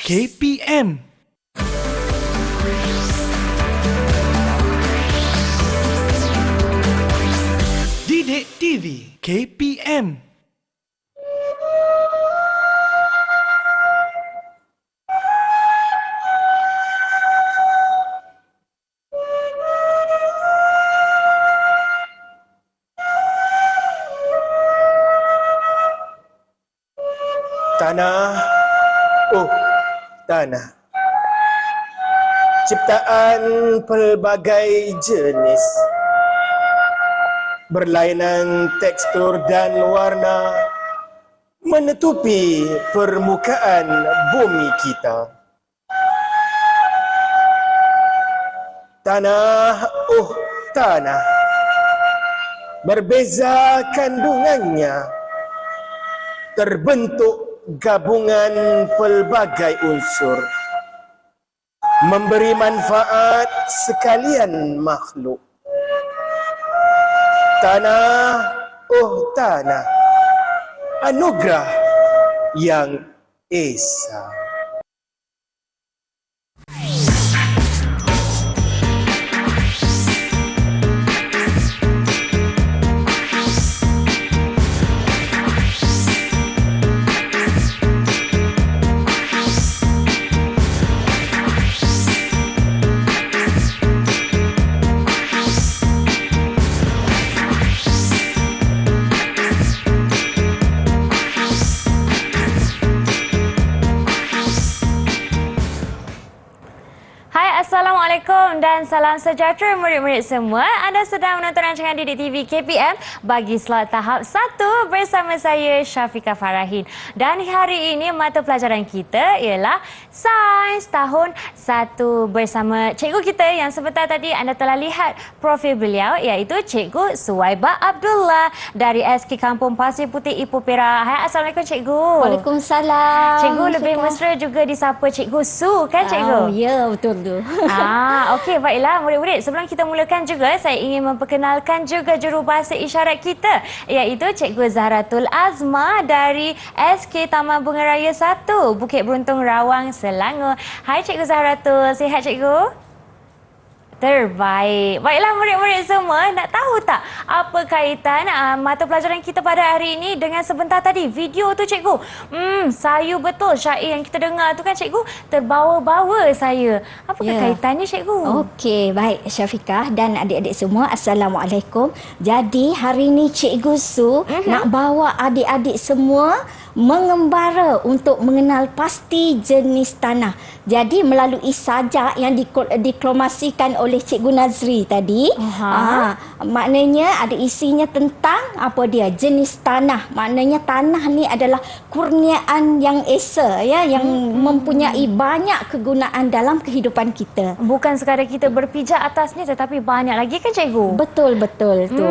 KPM. Didik TV KPM. Tanah, oh tanah, ciptaan pelbagai jenis, berlainan tekstur dan warna, menutupi permukaan bumi kita. Tanah, oh tanah, berbeza kandungannya, terbentuk gabungan pelbagai unsur, memberi manfaat sekalian makhluk. Tanah, oh tanah, anugerah yang esa. Assalamualaikum dan salam sejahtera murid-murid semua. Anda sedang menonton rancangan Didik TV KPM bagi slot tahap 1 bersama saya Syafiqah Farahin. Dan hari ini mata pelajaran kita ialah Sains tahun 1 bersama cikgu kita yang sebentar tadi anda telah lihat profil beliau, iaitu Cikgu Suwaibah Abdullah dari SK Kampung Pasir Putih Ipoh Perak. Hai, Assalamualaikum cikgu. Waalaikumsalam. Cikgu lebih mesra juga disapa Cikgu Su kan cikgu? Oh ya, betul tu. Okey, baiklah murid-murid. Sebelum kita mulakan juga, saya ingin memperkenalkan juga jurubahasa isyarat kita, iaitu Cikgu Zahratul Azma dari SK Taman Bunga Raya 1, Bukit Beruntung, Rawang, Selangor. Hai Cikgu Zahratul, sihat cikgu? Terbaik. Baiklah murid-murid semua, nak tahu tak apa kaitan mata pelajaran kita pada hari ini dengan sebentar tadi video tu cikgu? Sayu betul syair yang kita dengar tu kan cikgu, terbawa-bawa saya. Apakah kaitannya cikgu? Okey, baik Syafiqah dan adik-adik semua, Assalamualaikum. Jadi hari ini Cikgu Su nak bawa adik-adik semua mengembara untuk mengenal pasti jenis tanah. Jadi melalui sajak yang diklomasikan oleh Cikgu Nazri tadi, maknanya ada isinya tentang apa dia? Jenis tanah. Maknanya tanah ni adalah kurniaan yang esa ya, yang mempunyai banyak kegunaan dalam kehidupan kita. Bukan sekadar kita berpijak atasnya tetapi banyak lagi kan cikgu? Betul tu.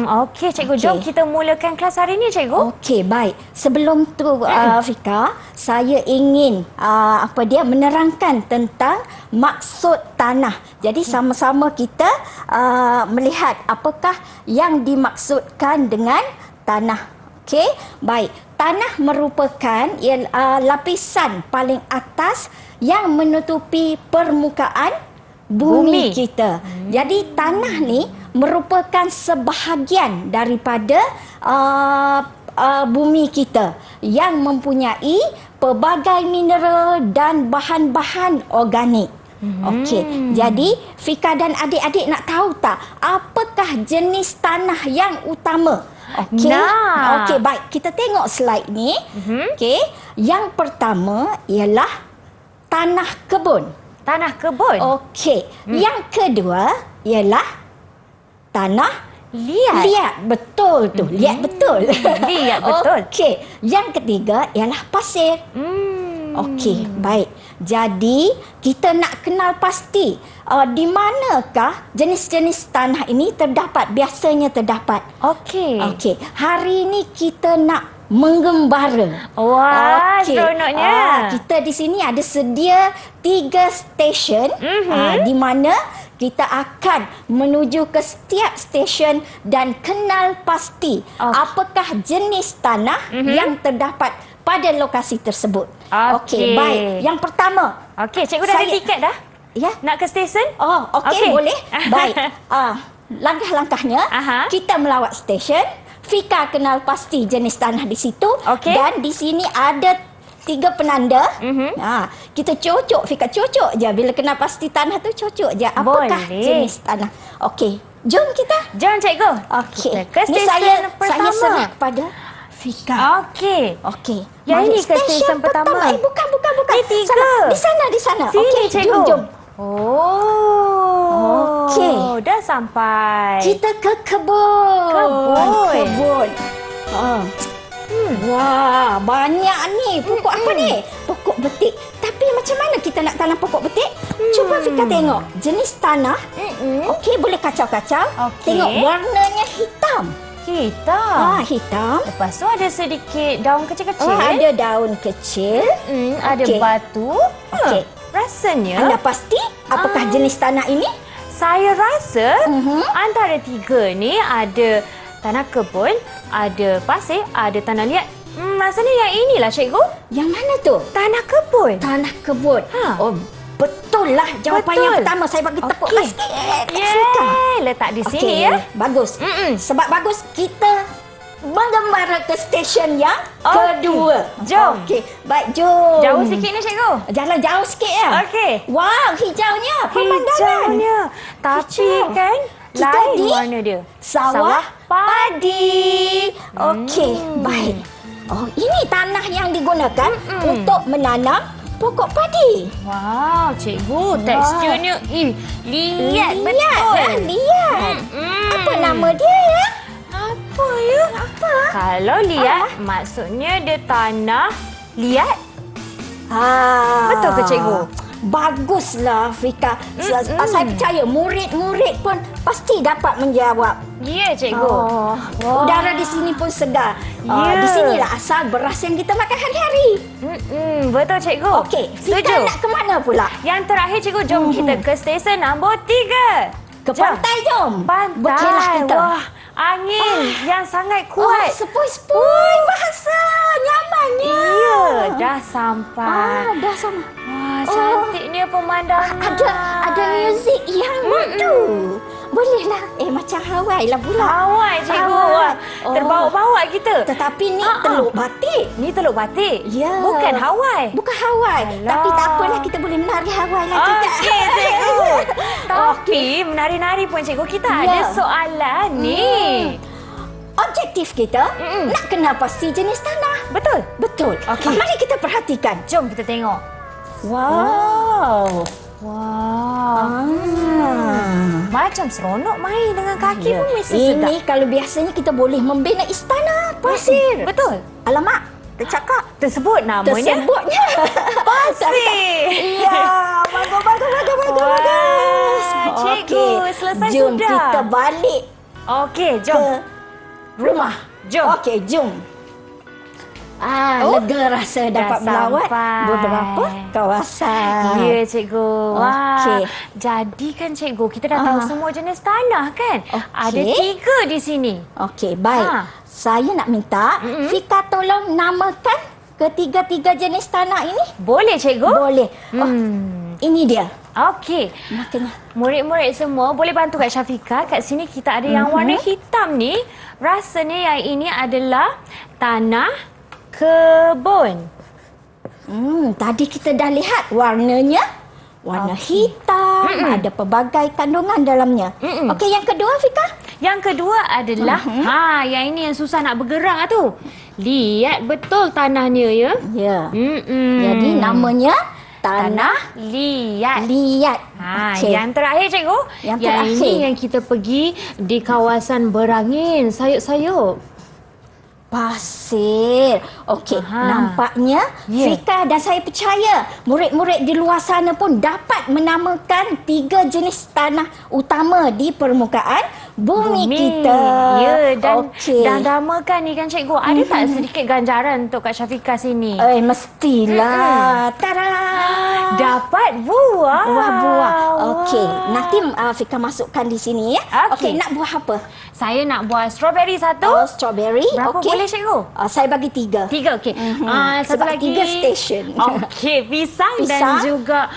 Okey cikgu, jom kita mulakan kelas hari ini cikgu. Okey, baik. Sebelum tu Fika, saya ingin menerangkan tentang maksud tanah. Jadi sama-sama kita melihat apakah yang dimaksudkan dengan tanah. Okey, baik. Tanah merupakan lapisan paling atas yang menutupi permukaan bumi kita. Jadi tanah ni merupakan sebahagian daripada bumi kita yang mempunyai pelbagai mineral dan bahan-bahan organik. Okey, jadi Fika dan adik-adik nak tahu tak apakah jenis tanah yang utama? Okey. Okey, baik. Kita tengok slide ni. Okey, yang pertama ialah tanah kebun. Tanah kebun. Okey. Yang kedua ialah tanah liat. Betul tu. Liat betul. Liat betul. Okey. Yang ketiga ialah pasir. Okey, baik. Jadi, kita nak kenal pasti di manakah jenis-jenis tanah ini biasanya terdapat. Okey. Okey. Hari ini kita nak menggembara. Wah, seronoknya. Kita di sini ada sedia 3 stesen di mana kita akan menuju ke setiap stesen dan kenal pasti apakah jenis tanah yang terdapat pada lokasi tersebut. Okey. Baik. Yang pertama. Okey, cikgu dah ada tiket dah? Ya. Nak ke stesen? Oh, okey, boleh. Baik. Langkah-langkahnya, Aha. kita melawat stesen. Fika kenal pasti jenis tanah di situ. Okey. Dan di sini ada 3 penanda. Kita cocok, Fika cocok je. Bila kenal pasti tanah tu cocok je. Apakah Boleh. jenis tanah? Okey, jom kita. Jom cikgu. Okey. Kita ke Ni stesen pertama. saya serah kepada Fika. Okey. Okey. Yang Mari, ini ke stesen pertama? Bukan. Ni 3. Di sana. Sini, Okey, cikgu. jom. Oh. Okey. Dah sampai. Kita ke kebun. Kebun. Wah, banyak ni. Pokok apa ni? Pokok betik. Tapi macam mana kita nak tanam pokok betik? Cuba Fika tengok. Jenis tanah. Okey, boleh kacau-kacau. Okey. Tengok warnanya hitam. Hitam. Hitam. Lepas tu ada sedikit daun kecil-kecil. Ada daun kecil. Ada Okey. batu. Okey. Rasanya Anda pasti apakah jenis tanah ini? saya rasa antara 3 ni ada tanah kebun, ada pasir, ada tanah liat. Rasanya yang inilah cikgu. Yang mana tu? Tanah kebun. Tanah kebun. Oh, betul lah jawapan Betul. yang pertama. Saya bagi tepuk Okey. sikit. Yeay, letak di sini ya. Bagus. Sebab bagus, kita mengembara ke stesen yang kedua. Jom. Okey, baik, jom. Jauh sikit ni cikgu. Jalan jauh sikit ya. Okey. Wow, hijaunya pemandangan. Hijaunya. Tapi Hijau. kan Kita lain di warna dia. Sawah padi. Okey, baik. Oh, ini tanah yang digunakan untuk menanam pokok padi. Wow, cikgu, teksturnya liat betul. Lihat. Apa nama dia ya? Apa ya? Kalau liat, maksudnya dia tanah liat. Betul ke cikgu? Baguslah Fika. Saya percaya murid-murid pun pasti dapat menjawab. Ya, cikgu. Udara di sini pun segar. Ya. Di sinilah asal beras yang kita makan hari-hari. Betul cikgu. Okey, Fika Setuju. nak ke mana pula? Yang terakhir cikgu, jom kita ke stesen nombor 3. Ke pantai jom. Pantai. Berkelah kita. Wah, angin yang sangat kuat. Sepoi-sepoi bahasa nyamannya. Ya, dah sampai. Dah sama. Wah, cantiknya pemandangan. Ada muzik yang merdu. Bolehlah. Macam Hawaii lah pula. Hawaii cikgu. Hawaii. Wah, terbawa-bawa kita. Tetapi ni Teluk Batik. Ni Teluk Batik. Ya. Bukan Hawaii. Bukan Hawaii. Alah. Tapi tak apalah, kita boleh menari Hawaii lah juga. Okey, cikgu. Tapi menari-nari pun cikgu, kita ada soalan ni. Objektif kita nak kenal pasti jenis tanah. Betul? Betul. Okey. Mari kita perhatikan. Jom kita tengok. Wow. Macam seronok main dengan kaki pun mesti sedap. Ini kalau biasanya kita boleh membina istana pasir. Betul. Alamak, tercakap. Tersebut namanya. Tersebutnya Pasir. Ya, bagus. Cikgu, selesai Jom sudah. kita balik Okey, ke jom. rumah. Jom. Okey, jom. Lega rasa dapat melawat sampai. beberapa kawasan. Ya, cikgu. Wah. Okey. Jadi kan cikgu, kita dah tahu semua jenis tanah kan? Okey. Ada 3 di sini. Okey, baik. Saya nak minta Fika tolong namakan ketiga-tiga jenis tanah ini. Boleh, cikgu? Boleh. Ini dia. Okey. Makanya. Murid-murid semua boleh bantu Kak Syafika. Kat sini kita ada yang warna hitam ni. Rasanya yang ini adalah tanah kebun. Tadi kita dah lihat warnanya. Warna hitam, ada pelbagai kandungan dalamnya. Okey, yang kedua Fika? Yang kedua adalah yang ini yang susah nak bergerak tu. Lihat betul tanahnya ya. Ya. Jadi namanya tanah liat. liat. Okey. Yang terakhir cikgu. Yang Yang terakhir. ini yang kita pergi di kawasan berangin, sayup-sayup. Pasir. Okey, nampaknya Fika dan saya percaya murid-murid di luar sana pun dapat menamakan 3 jenis tanah utama di permukaan bumi kita. Ya, dan Okey. dah lama kan ni kan cikgu. Ada tak sedikit ganjaran untuk Kak Syafiqah sini? Mestilah. Tada! Dapat buah. Buah-buah. Okey, nanti Fika masukkan di sini ya. Okey. Okey, nak buah apa? Saya nak buah strawberry satu. Strawberry. Berapa Okey. boleh cikgu? Saya bagi 3. 3, okey. Satu Sebab lagi. 3 stesen. Okey, pisang dan Pisang. juga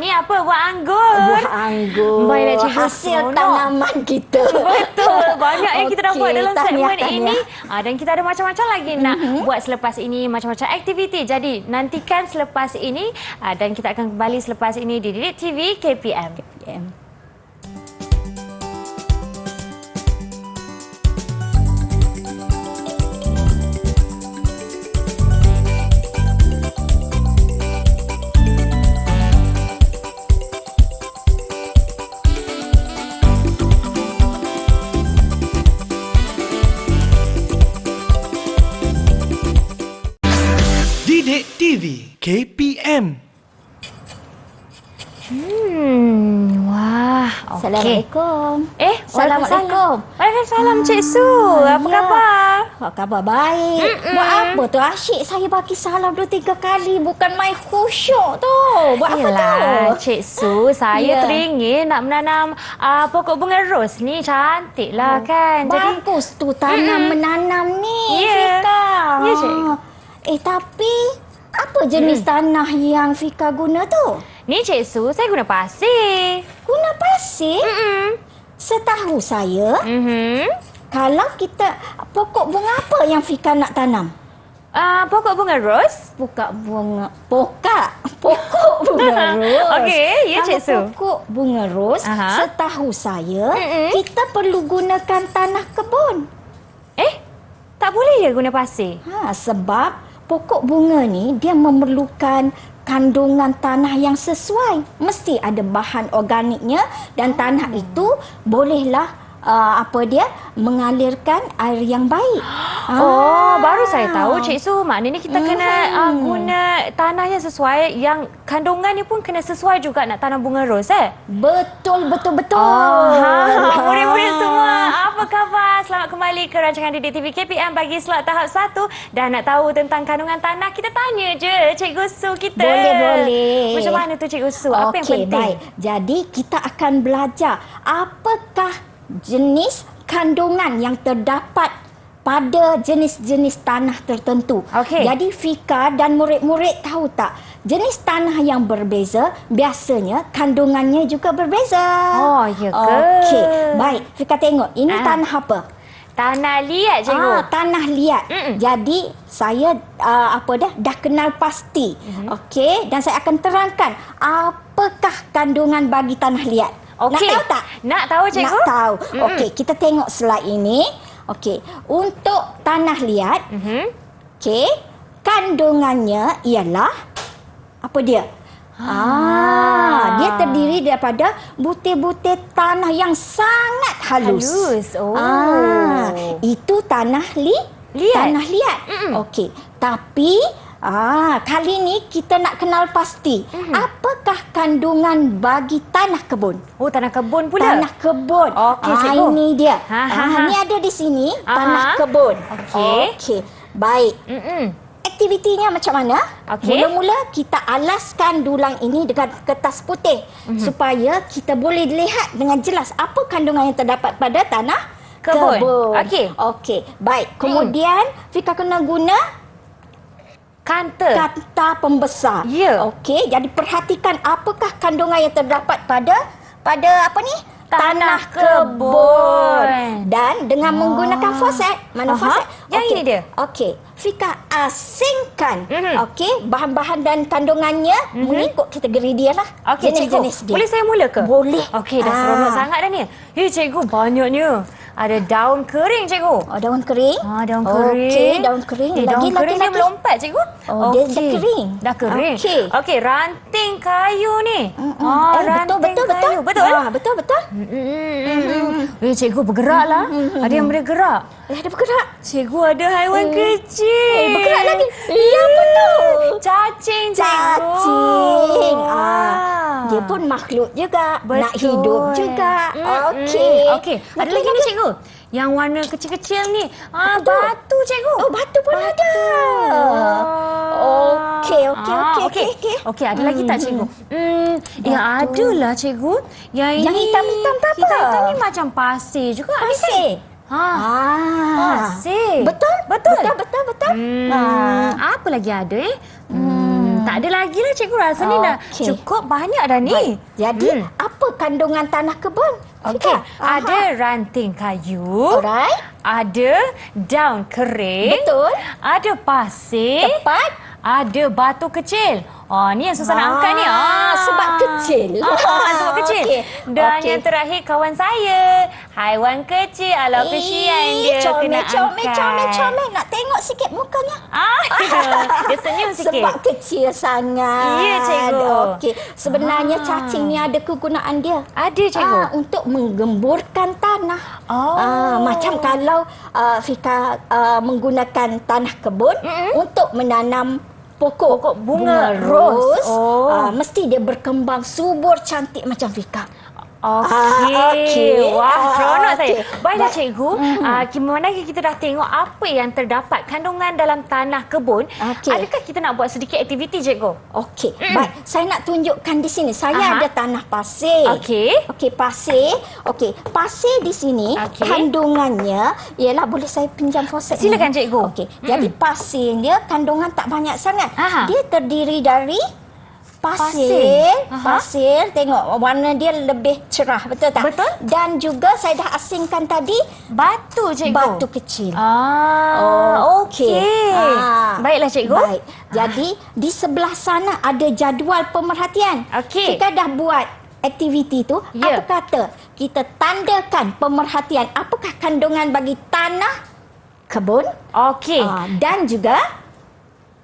ni apa? Buah anggur. Buah anggur. Baiklah cikgu. Hasil Seronok. tanaman kita. Betul. Banyak yang kita dapat Okey, dalam segmen tahniah. ini. Dan kita ada macam-macam lagi nak buat selepas ini. Macam-macam aktiviti. Jadi nantikan selepas ini. Dan kita akan kembali selepas ini di Didik TV KPM. Didik TV KPM. Wah, okey. Assalamualaikum. Assalamualaikum. Waalaikumsalam Cik Su. Apa ya. khabar? Khabar baik. Buat apa tu? Asyik saya bagi salam 2-3 kali. Bukan main khusyuk tu. Buat apa tu? Cik Su, saya Ya. teringin nak menanam pokok bunga ros ni. Cantik lah kan. Bagus tu tanam menanam ni, Ya. Fika. Ya, Cik. Tapi apa jenis tanah yang Fika guna tu? Ni Cik Su, saya guna pasir. Guna pasir? Setahu saya, kalau kita pokok bunga apa yang Fika nak tanam? Pokok bunga ros. Pokok bunga ros. Okey, ya, Cik Su. Kalau pokok bunga ros, Aha. setahu saya, kita perlu gunakan tanah kebun. Tak boleh ya guna pasir? Sebab pokok bunga ni dia memerlukan kandungan tanah yang sesuai. Mesti ada bahan organiknya dan tanah itu bolehlah mengalirkan air yang baik. Baru saya tahu Cik Su. Maknanya kita kena guna tanah yang sesuai, yang kandungannya pun kena sesuai juga nak tanam bunga ros Betul. Murid-murid semua, apa khabar? Selamat kembali ke rancangan Didik TV KPM bagi slot tahap 1. Dan nak tahu tentang kandungan tanah, kita tanya je Cikgu Su kita. Boleh. Macam mana tu Cikgu Su? Apa yang penting? Baik. Jadi kita akan belajar apakah jenis kandungan yang terdapat pada jenis-jenis tanah tertentu. Okey. Jadi Fika dan murid-murid tahu tak, jenis tanah yang berbeza biasanya kandungannya juga berbeza. Oh, ya ke? Okey. Baik, Fika tengok. Ini tanah apa? Tanah liat Cikgu. Tanah liat. Jadi saya dah kenal pasti. Okey, dan saya akan terangkan apakah kandungan bagi tanah liat. Okey. Nak tahu tak? Nak tahu Cikgu? Nak tahu. Okey, kita tengok slide ini. Okey, untuk tanah liat, okey, kandungannya ialah apa dia? Dia terdiri daripada butir-butir tanah yang sangat halus. Itu tanah liat. Tanah liat. Okey, tapi kali ni kita nak kenal pasti apakah kandungan bagi tanah kebun. Tanah kebun pula. Tanah kebun. Okey, Cikgu. Ini dia. Ha. Ni ada di sini tanah kebun. Okey. Baik. Aktivitinya macam mana? Okey. Mula-mula kita alaskan dulang ini dengan kertas putih supaya kita boleh lihat dengan jelas apa kandungan yang terdapat pada tanah Kebun. Okey. Baik. Kemudian Fika kena guna kanta pembesar. Ya. Okey, jadi perhatikan apakah kandungan yang terdapat pada apa ni? Tanah kebun. Dan dengan menggunakan forceps. Mana forceps? Yang ini dia. Okey, Fika asingkan okey, bahan-bahan dan kandungannya mengikut kategori dia lah. Okey, Cikgu. Jenis-jenis dia. Boleh saya mula ke? Boleh. Okey, dah seronok sangat dah ni. Cikgu, banyaknya. ada daun kering, cikgu. Oh, daun kering. Daun kering. Okey, daun kering. Daun kering dia melompat, cikgu. Oh, dia dah kering. Dah kering. Okey, ranting kayu ni. Betul. Betul. Cikgu bergeraklah. Ada yang bergerak. Ada bergerak. Cikgu ada haiwan kecil. Bergerak lagi. Ya, betul. Cacing, cikgu. Cacing. Dia pun makhluk juga. Betul. Nak hidup juga. Okey. Ada lagi ni, cikgu. Yang warna kecil-kecil ni. Batu, cikgu. Oh, batu pun ada. Okey, ada lagi tak, cikgu? Yang ada lah, cikgu. Yang hitam-hitam tak apa? Hitam-hitam ni macam pasir juga. Pasir. Pasir. Betul. Apa lagi ada tak ada lagi lah, cikgu. Rasanya dah cukup banyak dah ni. Baik. Jadi, apa kandungan tanah kebun? Okey, ada ranting kayu. Alright. Ada daun kering. Betul. Ada pasir. Tepat. Ada batu kecil. Ni yang susah nak angkat ni. Sebab kecil. Sebab kecil. Okey. Dan yang terakhir kawan saya. Haiwan kecil. Alah, kesian dia kena angkat. Comel. Nak tengok sikit mukanya. Dia senyum sikit. Sebab kecil sangat. Ya, cikgu. Okey. Sebenarnya cacing ni ada kegunaan dia. Ada, cikgu. Untuk menggemburkan tanah. Macam kalau Fika menggunakan tanah kebun untuk menanam pokok bunga ros. Oh. Mesti dia berkembang subur cantik macam Fika. Okey. Wah, seronok saya. Baiklah, Baik. cikgu. Mana kita dah tengok apa yang terdapat kandungan dalam tanah kebun. Adakah kita nak buat sedikit aktiviti, cikgu? Okey. Baik, saya nak tunjukkan di sini. Saya ada tanah pasir. Okey, pasir. Okey, pasir di sini kandungannya ialah, boleh saya pinjam faucet? Silakan, cikgu. Okey. Jadi pasir dia kandungan tak banyak sangat. Dia terdiri dari pasir. Tengok warna dia lebih cerah, betul tak? Betul. Dan juga saya dah asingkan tadi batu, cikgu. batu kecil. Okey. Baiklah, cikgu. Baik. Jadi di sebelah sana ada jadual pemerhatian. Kita dah buat aktiviti tu. Apa kata kita tandakan pemerhatian apakah kandungan bagi tanah kebun? Dan juga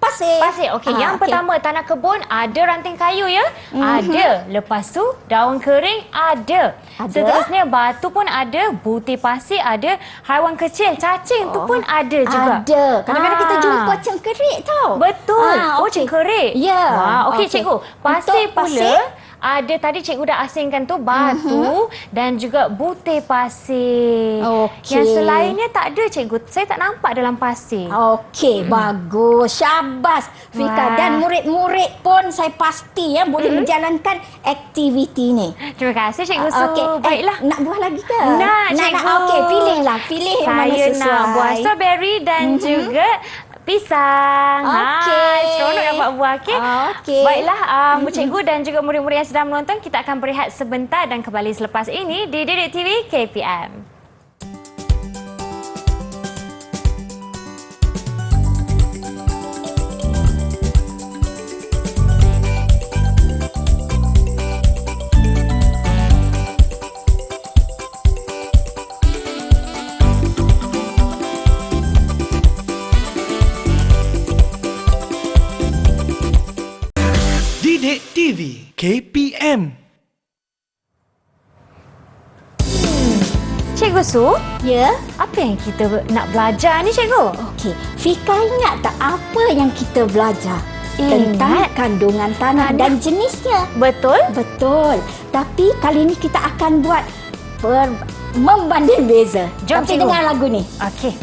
pasir. Okey. Yang pertama, tanah kebun ada ranting kayu, ya? Ada. Lepas tu daun kering ada. Seterusnya batu pun ada, butir pasir ada, haiwan kecil, cacing tu pun ada juga. Ada. Kadang-kadang kita jumpa cengkerik tau. Betul. Cengkerik. Ya. Okey, cikgu. Pasir pula ada, tadi cikgu dah asingkan tu batu dan juga butir pasir. Yang selainnya tak ada, cikgu. Saya tak nampak dalam pasir. Okey, bagus. Syabas, Fika. Dan murid-murid pun saya pasti boleh menjalankan aktiviti ni. Terima kasih, Cikgu Su. Baiklah. Nak buah lagi ke? Nak, cikgu. Okey, pilihlah. Pilih yang mana sesuai. Saya nak buah strawberry dan juga pisang. Seronok dapat buah. Baiklah, cikgu dan juga murid-murid yang sedang menonton, kita akan berehat sebentar dan kembali selepas ini di Didik TV KPM. Didik TV KPM. Cikgu Su, Ya? apa yang kita nak belajar ni, cikgu? Okey. Fika ingat tak apa yang kita belajar? Tentang kandungan tanah dan jenisnya. Betul? Betul. Tapi kali ini kita akan buat membanding beza. Jom, Tapi cikgu. dengar lagu ni. Okey.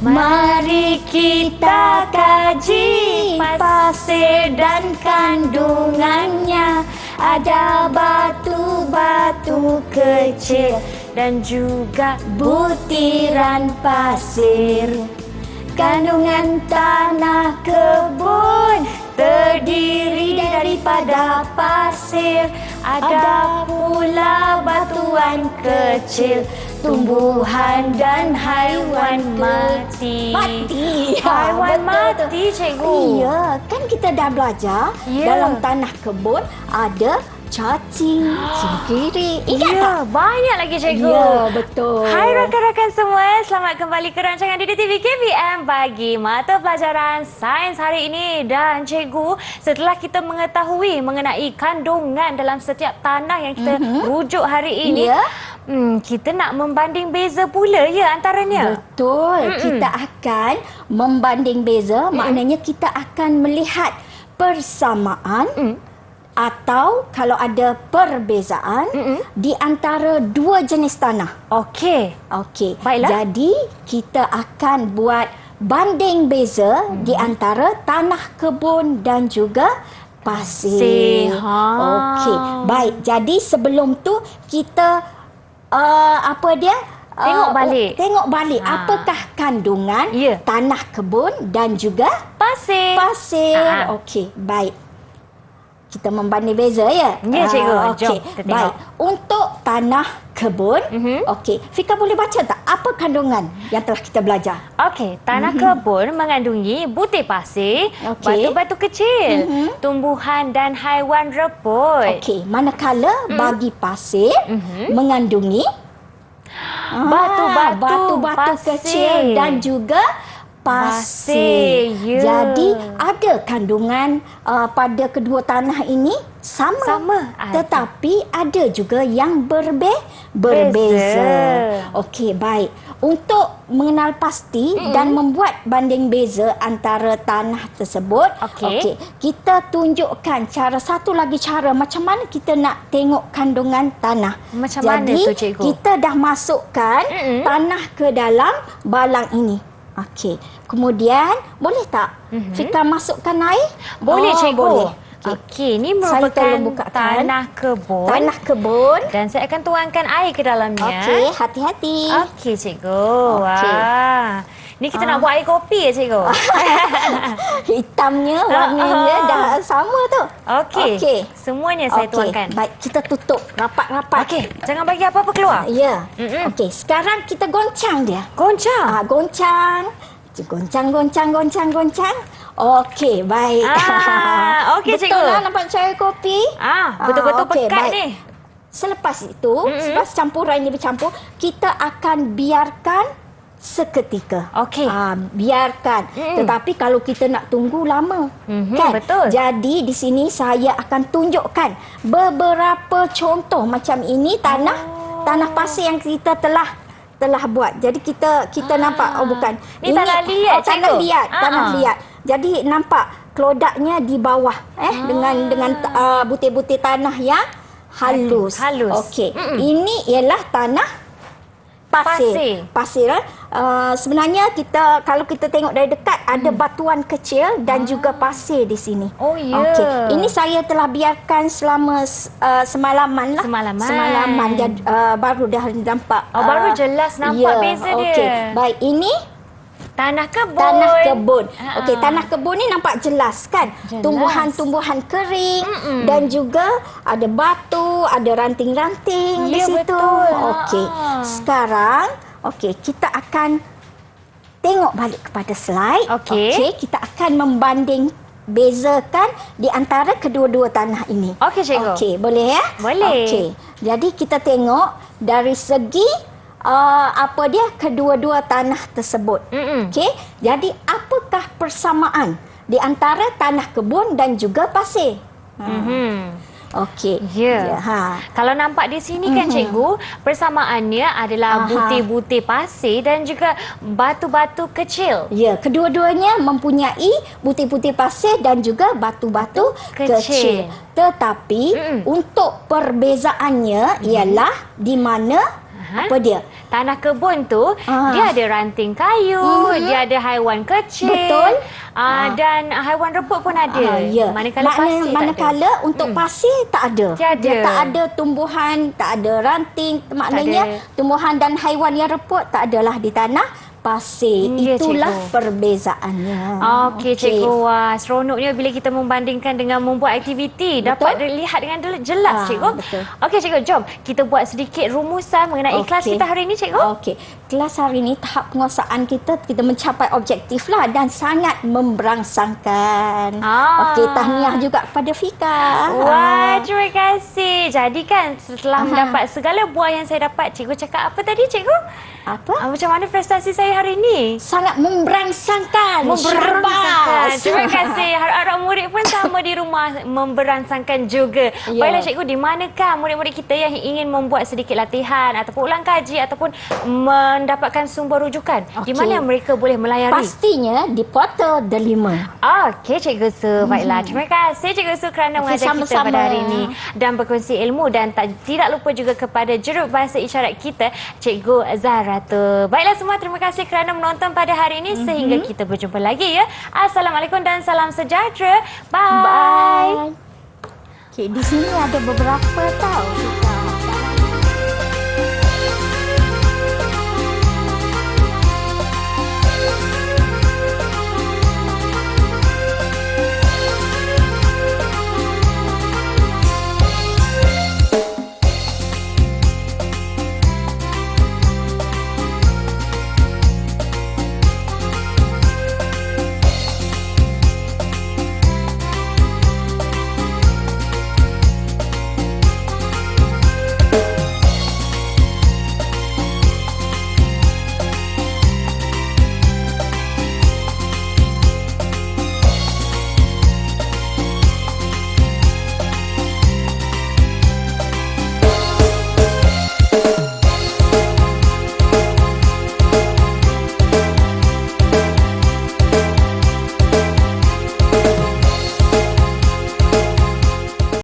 Mari kita kaji pasir dan kandungannya. Ada batu-batu kecil Dan juga butiran pasir. Kandungan tanah kebun terdiri daripada pasir. Ada pula batuan kecil, tumbuhan dan haiwan mati. Haiwan betul. mati, cikgu. Iya, kan kita dah belajar dalam tanah kebun ada cacing, cingkiri. Ingat Ya, tak? banyak lagi cikgu. Ya, betul. Hai rakan-rakan semua, selamat kembali ke rancangan Didik TV KPM bagi mata pelajaran sains hari ini. Dan cikgu, setelah kita mengetahui mengenai kandungan dalam setiap tanah yang kita rujuk hari ini, Ya. kita nak membanding beza pula ya antaranya. Betul. Kita akan membanding beza, maknanya kita akan melihat persamaan atau kalau ada perbezaan di antara dua jenis tanah. Okey. Okey. Baiklah. Jadi kita akan buat banding beza di antara tanah kebun dan juga pasir. Ha. Okey. Baik. Jadi sebelum tu kita Tengok balik. Tengok balik Ha. apakah kandungan Ya. tanah kebun dan juga Pasir. pasir. Ha. Okey, baik. Kita membanding beza ya? Ya, cikgu. Jom Okey, kita tengok. baik. Untuk tanah kebun, okey. Fika boleh baca tak apa kandungan yang telah kita belajar? Okey, tanah kebun mengandungi butir pasir, Okey. batu-batu kecil, tumbuhan dan haiwan reput. Okey, manakala bagi pasir mengandungi Batu-batu batu-batu pasir. kecil dan juga pasir. Ya. Jadi ada kandungan pada kedua tanah ini sama. Sama. Tetapi ada juga yang berbeza. Beza. Okey, baik. Untuk mengenal pasti dan membuat banding beza antara tanah tersebut, Okey. kita tunjukkan satu lagi cara macam mana kita nak tengok kandungan tanah. Macam mana Jadi, tu, cikgu? kita dah masukkan tanah ke dalam balang ini. Okey. Kemudian, boleh tak Fika masukkan air? Boleh, cikgu. Boleh. Okey, ini Saya merupakan tolong bukakan. tanah kebun. Tanah kebun. Dan saya akan tuangkan air ke dalamnya. Okey, hati-hati. Okey, cikgu. Okey. Wah. Ni kita nak buat air kopi ya, cikgu? Hitamnya, warnanya dah sama tu. Okey. Semuanya saya tuangkan. Baik, kita tutup rapat-rapat. Okey, jangan bagi apa-apa keluar. Ya. Okey, sekarang kita goncang dia. Goncang. Goncang. Goncang. Okey, baik. Okey, Betul cikgu. lah nampak cair kopi. Betul-betul okey, pekat baik. ni. Selepas itu, selepas campuran ini bercampur, kita akan biarkan seketika. Okey. Biarkan. Tetapi kalau kita nak tunggu lama, kan? betul. Jadi di sini saya akan tunjukkan beberapa contoh macam ini tanah pasir yang kita telah buat. Jadi kita nampak bukan. Ni tanah liat, tanah cikgu. liat, tanah liat. Jadi nampak kelodaknya di bawah dengan butir-butir tanah yang halus. Halus. Okey. Ini ialah tanah pasir. Sebenarnya kalau kita tengok dari dekat ada batuan kecil dan juga pasir di sini. Oh, ya. Okey. Ini saya telah biarkan selama semalaman lah. Semalaman. Jadi, baru dah nampak. Baru jelas nampak beza dia. Okey. Baik, ini Tanah kebun. tanah kebun. Okey, tanah kebun ni nampak jelas kan? Jelas. Tumbuhan-tumbuhan kering dan juga ada batu, ada ranting-ranting di Ya, situ. betul. Okey. Sekarang, kita akan tengok balik kepada slide. Okey. Kita akan membanding bezakan di antara kedua-dua tanah ini. Okey, cikgu. Okey, boleh ya? Boleh. Okey. Jadi kita tengok dari segi kedua-dua tanah tersebut. Okey. Jadi apakah persamaan di antara tanah kebun dan juga pasir? Okey. Ya. Kalau nampak di sini kan cikgu, persamaannya adalah butir-butir pasir dan juga batu-batu kecil. Ya, kedua-duanya mempunyai butir-butir pasir dan juga batu-batu kecil. Tetapi untuk perbezaannya ialah di mana apa dia? Tanah kebun tu dia ada ranting kayu, dia ada haiwan kecil. Betul. Dan haiwan rebut pun ada. Ya. Manakala pasir manakala untuk pasir tak ada. Tiada. Dia tak ada tumbuhan, tak ada ranting. Maknanya ada. tumbuhan dan haiwan yang reput tak adalah di tanah pasir. Ya, Itulah cikgu. perbezaannya. Okey, cikgu. Wah, seronoknya bila kita membandingkan dengan membuat aktiviti. Betul. Dapat dilihat dengan jelas, cikgu. Betul. Okey, cikgu. Jom kita buat sedikit rumusan mengenai kelas Okey. kita hari ini, cikgu. Okey. Kelas hari ini tahap penguasaan kita mencapai objektif lah dan sangat memberangsangkan. Okey, tahniah juga kepada Fika. Wah, terima kasih. Jadi kan setelah mendapat segala buah yang saya dapat, cikgu cakap apa tadi, cikgu? Apa? Macam mana prestasi saya hari ini? Sangat memberangsangkan. Memberangsangkan. Syabas. Terima kasih. Harap-harap murid pun sama di rumah memberangsangkan juga. Ya. Baiklah cikgu, di manakah murid-murid kita yang ingin membuat sedikit latihan ataupun ulang kaji ataupun mendapatkan sumber rujukan? Di Okey. mana mereka boleh melayari? Pastinya di portal Delima. Okey, Cikgu Su. Baiklah, terima kasih Cikgu Su kerana Okey, mengajar kita sama-sama. pada hari ini dan berkongsi ilmu dan tidak lupa juga kepada jurubahasa isyarat kita, Cikgu Zahratul. Baiklah semua, terima kasih kerana menonton pada hari ini sehingga kita berjumpa lagi ya. Assalamualaikum dan salam sejahtera. Bye. Bye. Okey, di sini ada beberapa tahu kita.